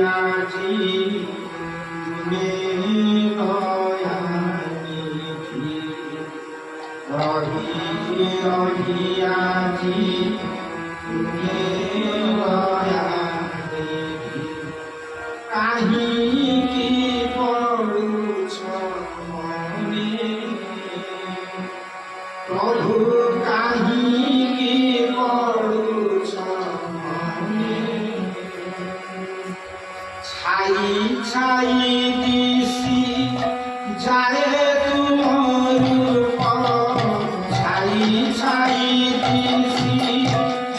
রহিয়াছি তুমি দয়ানিধি রহিয়াছি তুমি দয়ানিধি কাহিকি পড়ুছ মনে প্রভু কাহিকি পড়ুছ মনে ছাই ছাই দিশি যায় তুমর ছাই ছাই দিশি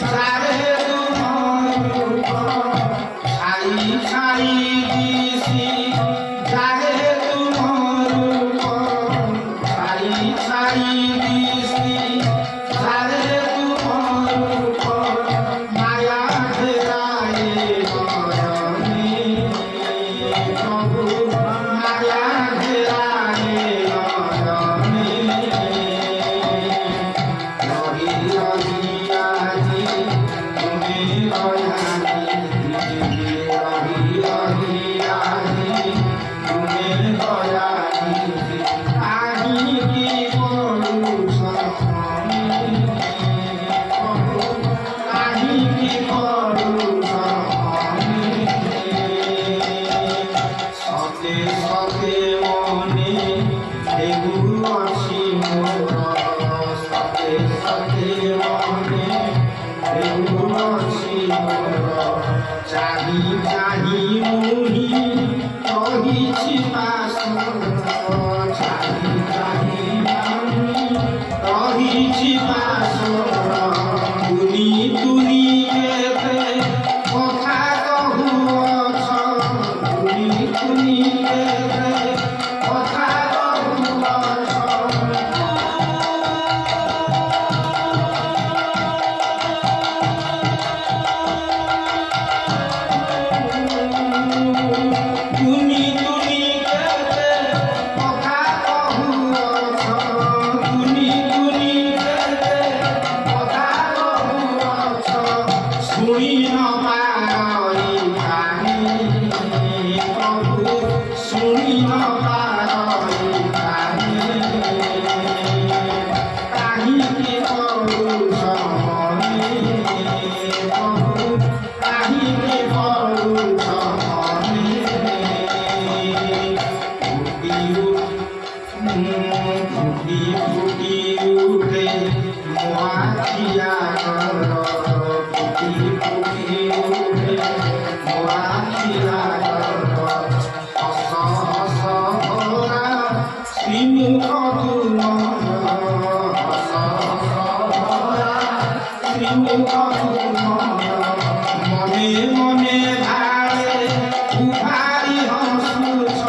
যায় তুমর ছাই ছাই দিশি যায় তুমর ছাই ছাই দিশি যায় তুমর মায়া ঘেরায় নয়নে প্রভু মায়া ঘেরায় নয়নে রহিয়াছি তুমি দয়ানিধি রহিয়াছি তুমি দয়ানিধি কাহিকি পড়ুছ মনে প্রভু কাহিকি পড়ুছ মনে সতে সতে মনে লেবু আছে মোর সতে সতে মনে লেবু আছে মোর চাহি চাহি মুহি রহিছি পাশ চাহি চাহি মুহি রহিছি পাশ তুলি তুলি কেতে কথা কহুଅছ তুলি তুলি কেতে কথা কহুଅছ তুলি তুলি কেতে কথা কহুଅছ তুলি তুলি কেতে কথা কহুଅছ শুনি নপারি কাহি প্রভু শুনি নপারি কাহি কাহিকি পড়ুছ মনে প্রভু কাহিকি পড়ুছ মনে ফুটি ফুটি উঠে মোয়াখিয়া ফুটি ফুটি উঠে মোয়াখিয়া হস হস ভরা শ্রীমুখ তুমর হস হস ভরা শ্রীমুখ তুমর মনে মনে ভারে উভারি হসুছ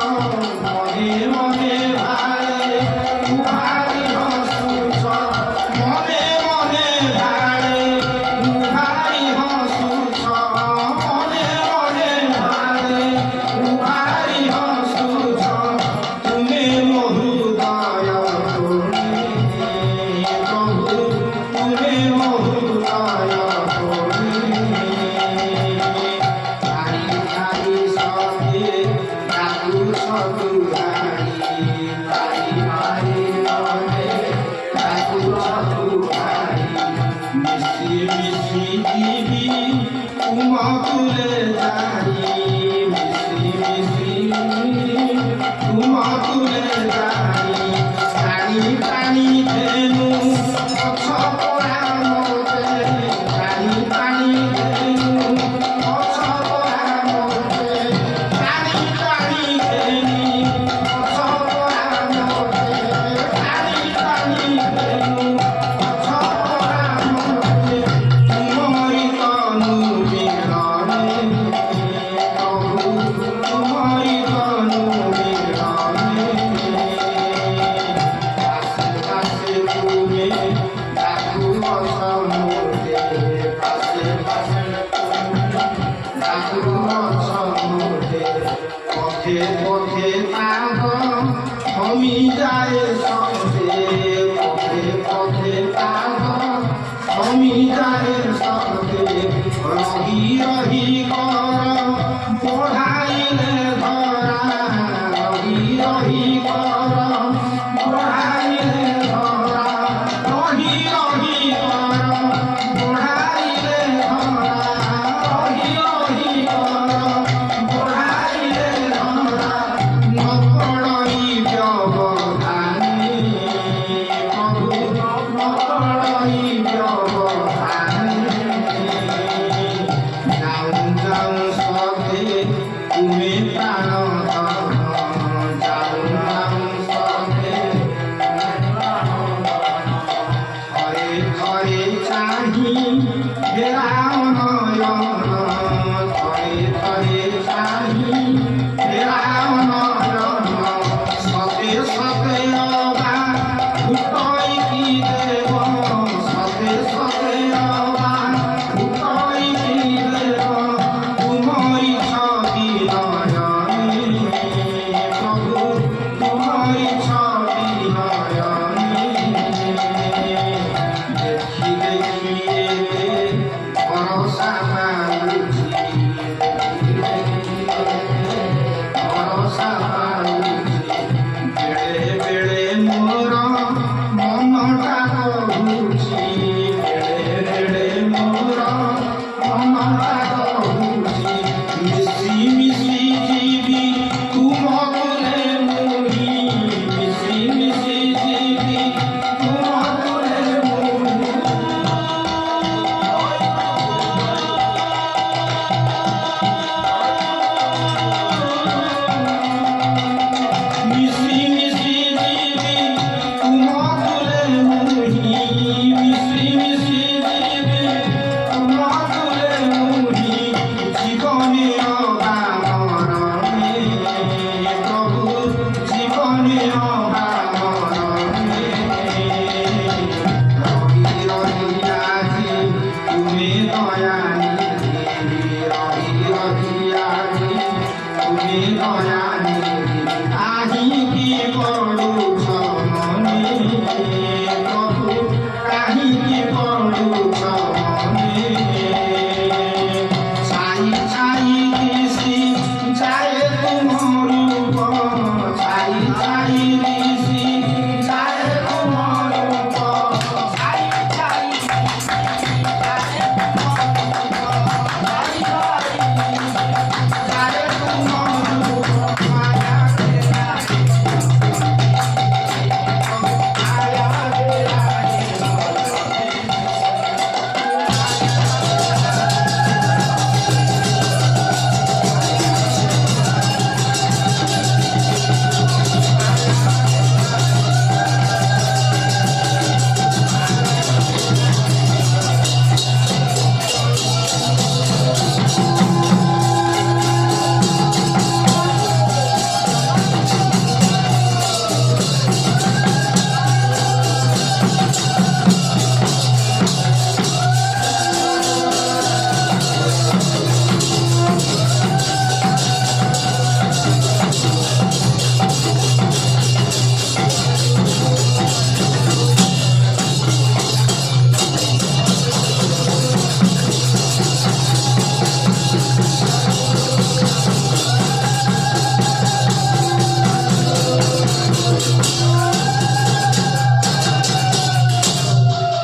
মনে মনে ভারে উভারি হসুছ মনে মনে ভারে উভারি হসুছ মনে মনে ভারে উভারি হসুছ তুমি মহোদয় তুমি প্রভু তুমি মহোদয় তুমি চারি চারি সবে ডাকুছ দুহারি চারি মারি নহে ডাকুছ দুহারি মিশি মিশি দিবি তুমকুলে যাই মিশি মিশি তুমকুলে যাই পানি পানি ধেনু গছ পরা মতে পানি পানি ধেনু গছ পরা মতে পানি পানি ধেনি গছ পরা মতে পানি পানি ধেনু গছ পরা মতে তুমরি তনু বিহনে প্রভু তুমরি তনু বিহনে পাশে পাশে তুমি ডাকুছ মোরে পাশে পাশে তুমি ডাকুছ মোরে পথে পথে তাহ থমি যায় সবে পথে পথে তাহ থমি যায় সবে রহি রহি কর পঢ়া প্রাণ যাও নাম সবে ঘরে ঘরে চাহি ফেরাও নয়ন ঘরে ঘরে চাহি ফেরাও নয়ন সবে সবে অবা ভূতই কি দেব সবে সবে অবা ভূতই কি দেব তুমই ছবি নয়নে প্রভু তুমই ছবি নয়নে দেখি দেখিয়ে ভরসা পালুছি ভরসা পালুছি বেড়ে বেড়ে মোর মনটা কহুছি বেড়ে বেড়ে মোর মনটা কহুছি মিশি মিশি ଯିବି ତୁମ କୁଲେ ମୁହିଁ ମିଶି ମିଶି ଯିବି ତୁମ କୁଲେ ମୁହିଁ মিশি মিশি ଯିବି ତୁମ କୁଲେ ମୁହିଁ ମିଶି ମିଶି ଯିବି ତୁମ କୁଲେ ମୁହିଁ জীবনে অবা মরণে প্রভু জীবনে অবা মরণে রহি রহি আজি তুমি দয়ানিধি রহি রহি আজি তুমি দয়ানিধি আহি কি করু